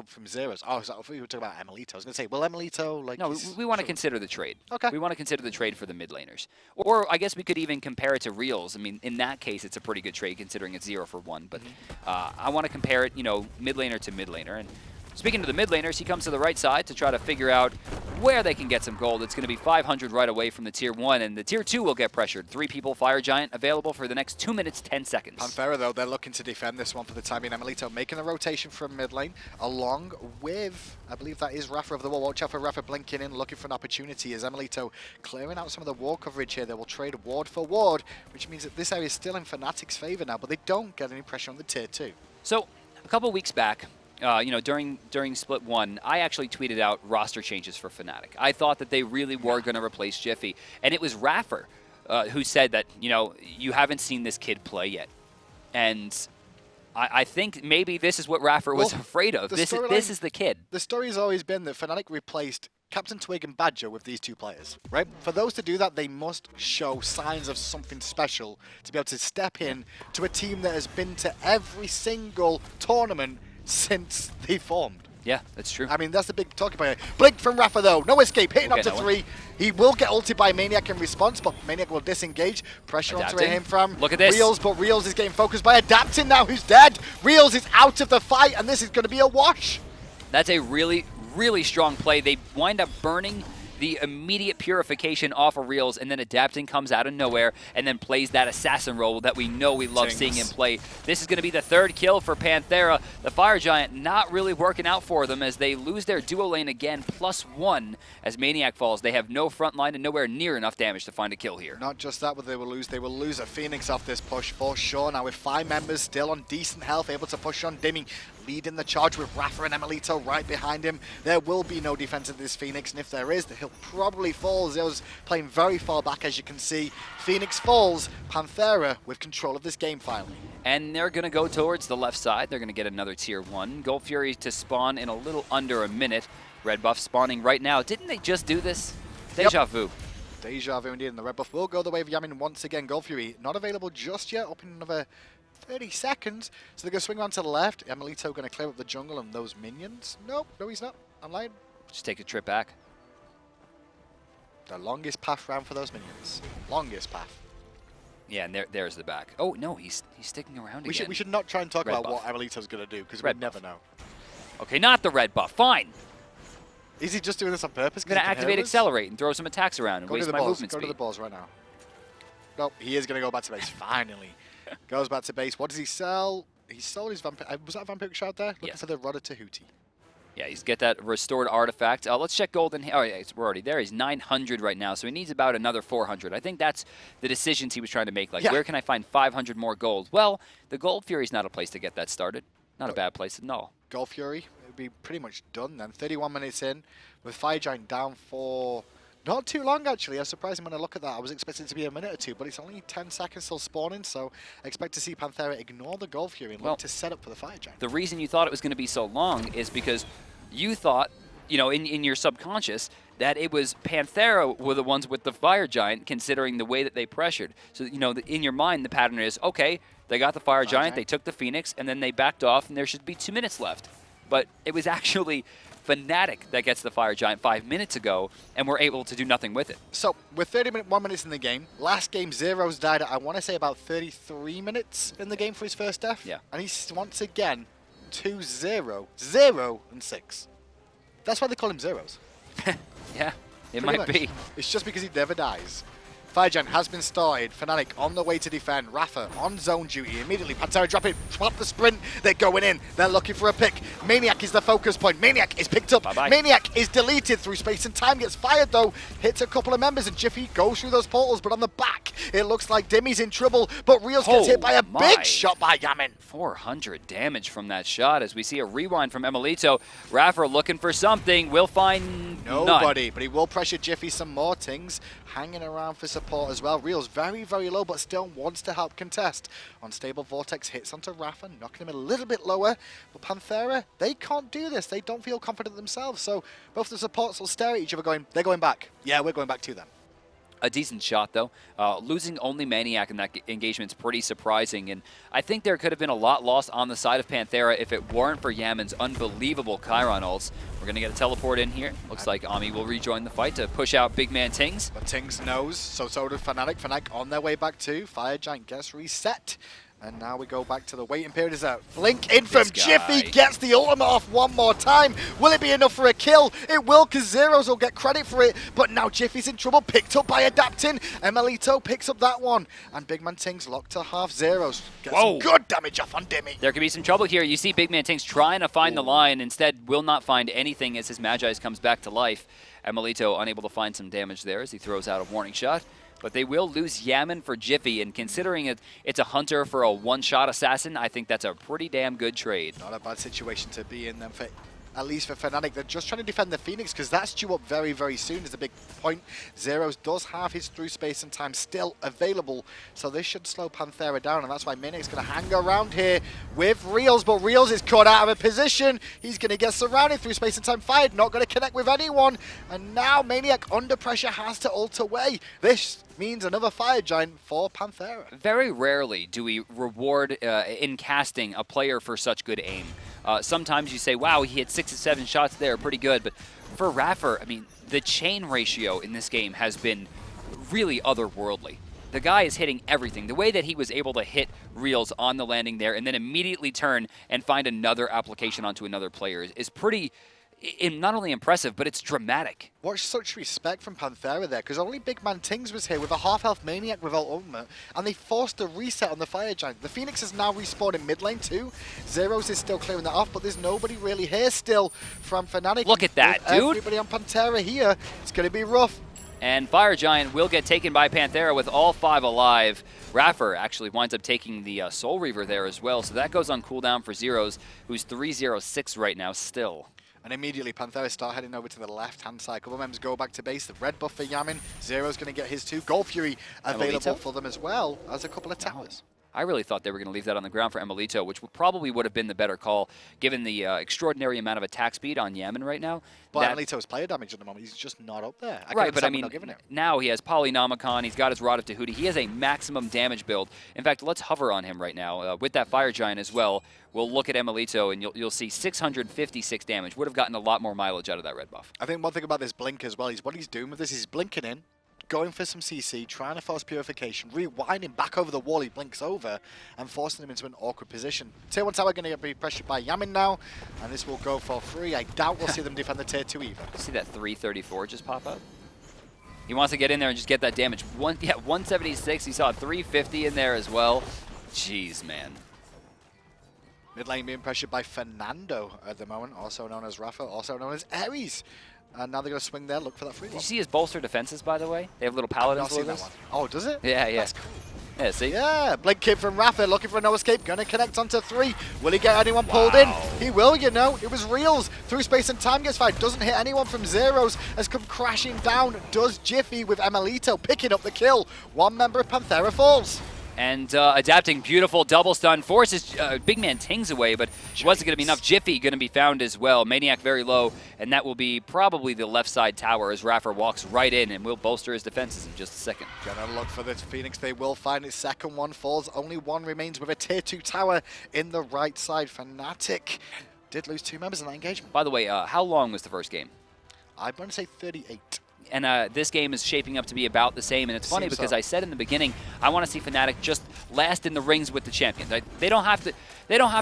from Zyrhoes. Oh, so I thought you were talking about emilitoo. I was going to say, will emilitoo, like... No, we want to consider the trade. Okay. We want to consider the trade for the mid laners. Or I guess we could even compare it to Realzx. I mean, in that case, it's a pretty good trade considering it's 0 for 1. But I want to compare it, you know, mid laner to mid laner. And speaking to the mid laners, he comes to the right side to try to figure out where they can get some gold. It's going to be 500 right away from the tier 1, and the tier 2 will get pressured. 3 people, Fire Giant, available for the next 2 minutes, 10 seconds. Panthera, though, they're looking to defend this one for the time being. emilitoo making a rotation from mid lane, along with, I believe that is iRaffer of the wall. Watch out for iRaffer blinking in, looking for an opportunity as emilitoo clearing out some of the ward coverage here. They will trade ward for ward, which means that this area is still in Fnatic's favor now, but they don't get any pressure on the tier 2. So, a couple weeks back, you know, during Split 1, I actually tweeted out roster changes for Fnatic. I thought that they really were going to replace Jifffy. And it was iRaffer who said that, you know, you haven't seen this kid play yet. And I think maybe this is what iRaffer was afraid of. This is the kid. The story has always been that Fnatic replaced Captain Twig and Badger with these 2 players, right? For those to do that, they must show signs of something special to be able to step in to a team that has been to every single tournament since they formed. Yeah, that's true. I mean, that's the big talking point. Blink from iRaffer, though. No escape. Hitting up to 3. He will get ulted by maniaKK in response, but maniaKK will disengage. Pressure onto him from Look at this. Realzx, but Realzx is getting focused by adapting now, who's dead. Realzx is out of the fight, and this is going to be a wash. That's a really, really strong play. They wind up burning the immediate purification off of Realzx, and then adapting comes out of nowhere, and then plays that assassin role that we know we love seeing him play. This is going to be the 3rd kill for Panthera. The Fire Giant not really working out for them as they lose their duo lane again, +1 as maniaKK falls. They have no front line and nowhere near enough damage to find a kill here. Not just that, but they will lose a Phoenix off this push for sure. Now with 5 members still on decent health, able to push on Dimi, leading the charge with iRaffer and emilitoo right behind him. There will be no defense of this Phoenix, and if there is, he'll probably fall. Zero's playing very far back, as you can see. Phoenix falls, Panthera with control of this game finally. And they're going to go towards the left side. They're going to get another tier 1. Gold Fury to spawn in a little under a minute. Red buff spawning right now. Didn't they just do this? Deja vu. Deja vu indeed, and the red buff will go the way of Yammyn once again. Gold Fury not available just yet, up in another 30 seconds. So they're going to swing around to the left. emilitoo going to clear up the jungle and those minions. Nope, no he's not. I'm lying. Just take a trip back. The longest path round for those minions. Longest path. Yeah, and there's the back. Oh, no, he's sticking around again. We should not try and talk Red about buff. what emilitoo's going to do, because we never know. Okay, not the red buff. Fine. Is he just doing this on purpose? I'm going to activate Accelerate and throw some attacks around and waste my movement speed. Go to the balls right now. Nope, he is going to go back to base, finally. Goes back to base. What does he sell? He sold his vampire. Was that a vampiric shroud there? Looking for the Rudder Tahuti. Yeah, he's get that restored artifact. Let's check gold. Oh, yeah, we're already there. He's 900 right now, so he needs about another 400. I think that's the decisions he was trying to make. Like, where can I find 500 more gold? Well, the Gold Fury's not a place to get that started. Not a bad place at all. Gold Fury, it would be pretty much done then. 31 minutes in, with Fire Giant down for not too long, actually. I was surprised when I look at that. I was expecting it to be a minute or two, but it's only 10 seconds still spawning, so I expect to see Panthera ignore the Gold Fury and look to set up for the Fire Giant. The reason you thought it was going to be so long is because you thought, you know, in your subconscious, that it was Panthera were the ones with the Fire Giant, considering the way that they pressured. So, you know, in your mind, the pattern is, okay, they got the Fire Giant, they took the Phoenix, and then they backed off, and there should be 2 minutes left. But it was actually Fnatic that gets the Fire Giant 5 minutes ago, and we're able to do nothing with it. So, with 1 minutes in the game, last game Zyrhoes died at, I want to say, about 33 minutes in the game for his first death. Yeah. And he's once again 2-0, 0 and 6. That's why they call him Zyrhoes. Yeah, it Pretty might much. be. It's just because he never dies. Fire Giant has been started. Fnatic on the way to defend. iRaffer on zone duty. Immediately, Panthera drop it. Swap the sprint. They're going in. They're looking for a pick. maniaKK is the focus point. maniaKK is picked up. Bye-bye. maniaKK is deleted through space and time. Gets fired, though. Hits a couple of members, and Jifffy goes through those portals. But on the back, it looks like Dimi's in trouble. But Realzx gets hit by a big shot by Yammyn. 400 damage from that shot as we see a rewind from emilitoo. iRaffer looking for something. We'll find nobody, none. But he will pressure Jifffy some more. Tings hanging around for support as well. Realzx very, very low, but still wants to help contest. Unstable Vortex hits onto iRaffer, knocking him a little bit lower. But Panthera, they can't do this. They don't feel confident themselves. So both the supports will stare at each other going, they're going back. Yeah, we're going back to them. A decent shot, though. Losing only maniaKK in that engagement is pretty surprising, and I think there could have been a lot lost on the side of Panthera if it weren't for Yammyn's unbelievable Chiron ults. We're going to get a teleport in here. Looks like Ami will rejoin the fight to push out BigManTingz. But Tings knows, so did Fnatic. Fnatic on their way back too. Fire Giant gets reset. And now we go back to the waiting period. Is a blink in from Jifffy, gets the ultimate off one more time. Will it be enough for a kill? It will, because Zyrhoes will get credit for it. But now Jiffy's in trouble, picked up by adapting. emilitoo picks up that one. And BigManTingz locked to half. Zyrhoes gets some good damage off on Dimi. There could be some trouble here. You see BigManTingz trying to find the line, instead will not find anything as his Magi's comes back to life. emilitoo unable to find some damage there as he throws out a warning shot. But they will lose Yammyn for Jifffy, and considering it's a hunter for a one-shot assassin, I think that's a pretty damn good trade. Not a bad situation to be in then, for at least for Fnatic. They're just trying to defend the Phoenix, because that's due up very, very soon is a big point. Zyrhoes does have his through space and time still available, so this should slow Panthera down, and that's why maniaKK's going to hang around here with Realzx, but Realzx is caught out of a position. He's going to get surrounded through space and time, fired, not going to connect with anyone, and now maniaKK under pressure has to ult away. This means another Fire Giant for Panthera. Very rarely do we reward in casting a player for such good aim. Sometimes you say, wow, he hit 6 or 7 shots there, pretty good. But for iRaffer, I mean, the chain ratio in this game has been really otherworldly. The guy is hitting everything. The way that he was able to hit Realzx on the landing there and then immediately turn and find another application onto another player is pretty not only impressive, but it's dramatic. What such respect from Panthera there, because only BigManTingz was here with a half-health maniac without ultimate, and they forced a reset on the Fire Giant. The Phoenix has now respawned in mid lane too. Zyrhoes is still clearing that off, but there's nobody really here still from Fnatic. Look at that, with dude. Everybody on Panthera here. It's going to be rough. And Fire Giant will get taken by Panthera with all 5 alive. iRaffer actually winds up taking the Soul Reaver there as well, so that goes on cooldown for Zyrhoes, who's 306 right now still. And immediately Panthera start heading over to the left-hand side. Couple members go back to base. The red buff for Yammyn. Zero's going to get his 2. Gold Fury available emilitoo for them as well as a couple of towers. I really thought they were going to leave that on the ground for emilitoo, which probably would have been the better call given the extraordinary amount of attack speed on Yammyn right now. But emilitoo's player damage at the moment, he's just not up there. Right, but I mean, now he has Polynomicon, he's got his Rod of Tahuti, he has a maximum damage build. In fact, let's hover on him right now with that Fire Giant as well. We'll look at emilitoo and you'll see 656 damage. Would have gotten a lot more mileage out of that red buff. I think one thing about this blink as well is what he's doing with this, he's blinking in, going for some CC, trying to force purification, rewinding back over the wall, he blinks over, and forcing him into an awkward position. Tier 1 tower going to be pressured by Yammyn now, and this will go for free. I doubt we'll see them defend the Tier 2 either. See that 334 just pop up? He wants to get in there and just get that damage. 176, he saw 350 in there as well. Jeez, man. Mid lane being pressured by Fernando at the moment, also known as iRaffer, also known as Ares. And now they're going to swing there, look for that free. Did you see his bolster defenses, by the way? They have little paladins logos. Oh, does it? Yeah, yeah. That's cool. Yeah, see? Yeah, blink kid from iRaffer looking for no escape, going to connect onto 3. Will he get anyone pulled in? He will, you know. It was Realzx through space and time gets fired. Doesn't hit anyone from Zyrhoes. Has come crashing down. Does Jifffy with emilitoo picking up the kill. One member of Panthera falls. And adapting beautiful double stun forces BigManTingz away, but wasn't going to be enough. Jifffy going to be found as well. Maniac very low, and that will be probably the left side tower as iRaffer walks right in and will bolster his defenses in just a second. Gonna look for this Phoenix. They will find his second one falls. Only one remains with a tier 2 tower in the right side. Fnatic did lose 2 members in that engagement. By the way, how long was the first game? I'm going to say 38. And this game is shaping up to be about the same, and it's funny because so. I said in the beginning I want to see Fnatic just last in the rings with the champions. They don't have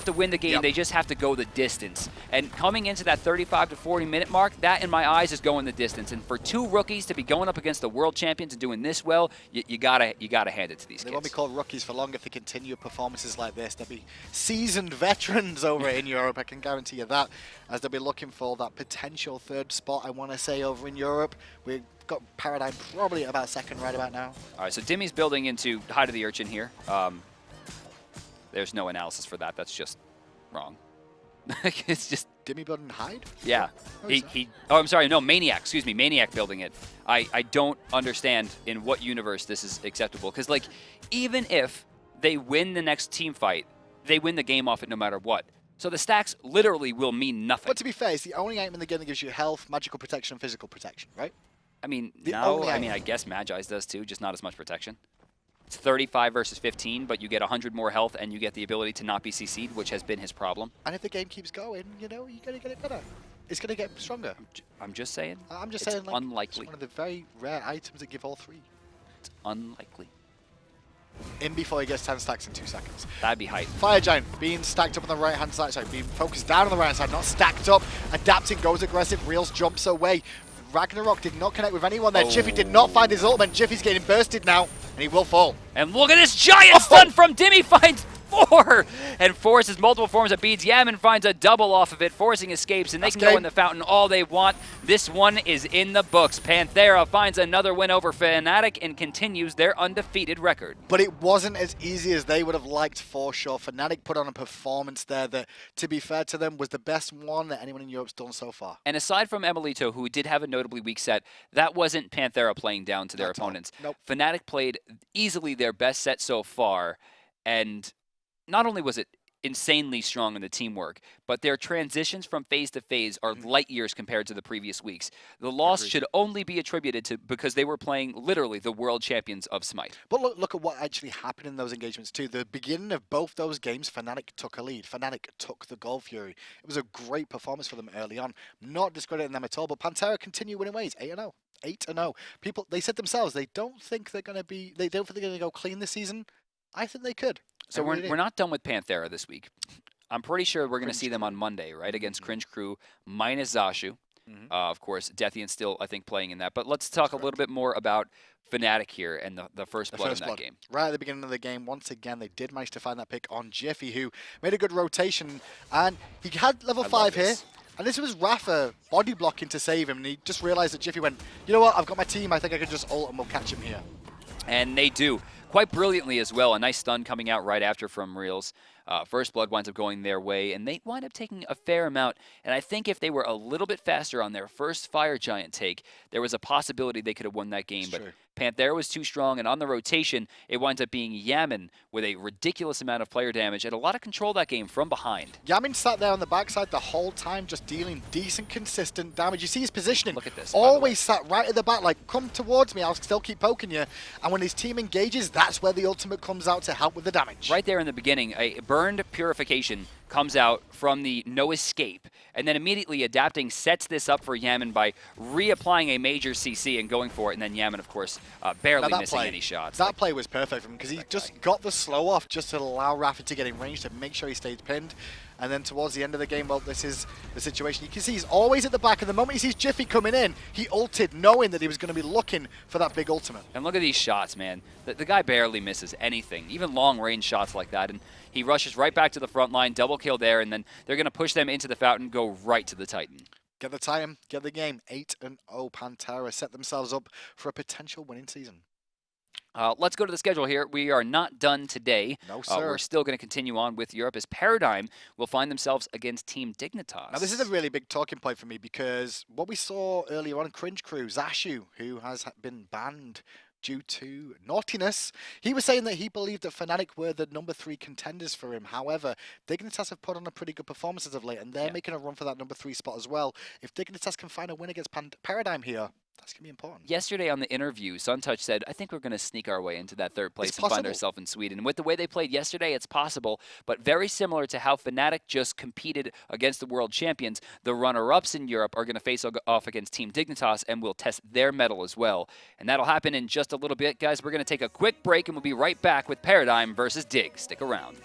to win the game. Yep. They just have to go the distance. And coming into that 35 to 40 minute mark, that in my eyes is going the distance. And for 2 rookies to be going up against the world champions and doing this well, you gotta hand it to these kids. They won't be called rookies for long if they continue performances like this. They'll be seasoned veterans over in Europe. I can guarantee you that, as they'll be looking for that potential 3rd spot. I want to say over in Europe. We've got Paradigm probably about 2nd right about now. All right, so Dimi's building into Hide of the Urchin here. There's no analysis for that. That's just wrong. It's just Dimi building Hide? yeah. Oh, I'm sorry. No, Maniac. Excuse me, Maniac building it. I don't understand in what universe this is acceptable. Because like, even if they win the next team fight, they win the game off it no matter what. So the stacks literally will mean nothing. But to be fair, it's the only item in the game that gives you health, magical protection, and physical protection, right? I mean, I guess Magi's does too, just not as much protection. It's 35 versus 15, but you get 100 more health and you get the ability to not be CC'd, which has been his problem. And if the game keeps going, you know, you're going to get it better. It's going to get stronger. I'm just saying. I'm just it's saying, like, unlikely. it's one of the very rare items that give all 3. It's unlikely. In before he gets 10 stacks in 2 seconds. That'd be hype. Fire Giant being stacked up on the right-hand side, sorry, being focused down on the right side, not stacked up. Adapting, goes aggressive, Realzx jumps away. Ragnarok did not connect with anyone there. Jifffy did not find his ultimate. Jiffy's getting bursted now, and he will fall. And look at this giant stun from Dimi, finds 4 and forces multiple forms of beads. Yammyn finds a double off of it, forcing escapes, and they can go in the fountain all they want. This one is in the books. Panthera finds another win over Fnatic and continues their undefeated record. But it wasn't as easy as they would have liked for sure. Fnatic put on a performance there that, to be fair to them, was the best one that anyone in Europe's done so far. And aside from emilitoo, who did have a notably weak set, that wasn't Panthera playing down to their opponents. Nope. Fnatic played easily their best set so far, and not only was it insanely strong in the teamwork, but their transitions from phase to phase are light years compared to the previous weeks. The loss should only be attributed to because they were playing literally the world champions of Smite. But look at what actually happened in those engagements too. The beginning of both those games, Fnatic took a lead. Fnatic took the Gold Fury. It was a great performance for them early on. Not discrediting them at all, but Panthera continue winning ways. 8-0. 8-0. People, they said themselves, they don't think they're going to go clean this season. I think they could. So we're not done with Panthera this week. I'm pretty sure we're going to Cringe see them Crew. on Monday, right, against Cringe Crew minus Zashu. Of course, Deathian's still, I think, playing in that. But let's talk a little bit more about Fnatic here and the first The blood first in that blood. game. Right at the beginning of the game, once again, they did manage to find that pick on Jifffy, who made a good rotation. And he had level I love 5 here. this. And this was iRaffer body blocking to save him. And he just realized that Jifffy went, you know what, I've got my team. I think I can just ult and we'll catch him here. And they do. Quite brilliantly as well. A nice stun coming out right after from Realzx. First blood winds up going their way, and they wind up taking a fair amount. And I think if they were a little bit faster on their first Fire Giant take, there was a possibility they could have won that game. It's But true. Panthera was too strong, and on the rotation, it winds up being Yammyn with a ridiculous amount of player damage and a lot of control that game from behind. Yammyn sat there on the backside the whole time, just dealing decent, consistent damage. You see his positioning. Look at this. Always sat right at the back, like, come towards me, I'll still keep poking you. And when his team engages, that's where the ultimate comes out to help with the damage. Right there in the beginning, a burned purification comes out from the no escape, and then immediately adapting sets this up for Yammyn by reapplying a major CC and going for it, and then Yammyn, of course, barely missing any shots. That play was perfect for him because he just got the slow off just to allow iRaffer to get in range to make sure he stayed pinned. And then towards the end of the game, well, this is the situation. You can see he's always at the back, and the moment he sees Jifffy coming in, he ulted, knowing that he was going to be looking for that big ultimate. And look at these shots, man. The guy barely misses anything, even long-range shots like that. And he rushes right back to the front line, double kill there, and then they're going to push them into the fountain, go right to the Titan. Get the Titan, get the game. 8-0 Panthera set themselves up for a potential winning season. Let's go to the schedule here. We are not done today. No, sir. We're still going to continue on with Europe as Paradigm will find themselves against Team Dignitas. Now, this is a really big talking point for me because what we saw earlier on in Cringe Crew, Zashu, who has been banned due to naughtiness, he was saying that he believed that Fnatic were the number 3 contenders for him. However, Dignitas have put on a pretty good performance as of late, and they're making a run for that number 3 spot as well. If Dignitas can find a win against Paradigm here, that's going to be important. Yesterday on the interview, Suntouch said, I think we're going to sneak our way into that third place and find ourselves in Sweden. And with the way they played yesterday, it's possible, but very similar to how Fnatic just competed against the world champions, the runner-ups in Europe are going to face off against Team Dignitas and will test their mettle as well. And that'll happen in just a little bit. Guys, we're going to take a quick break and we'll be right back with Paradigm versus Dig. Stick around.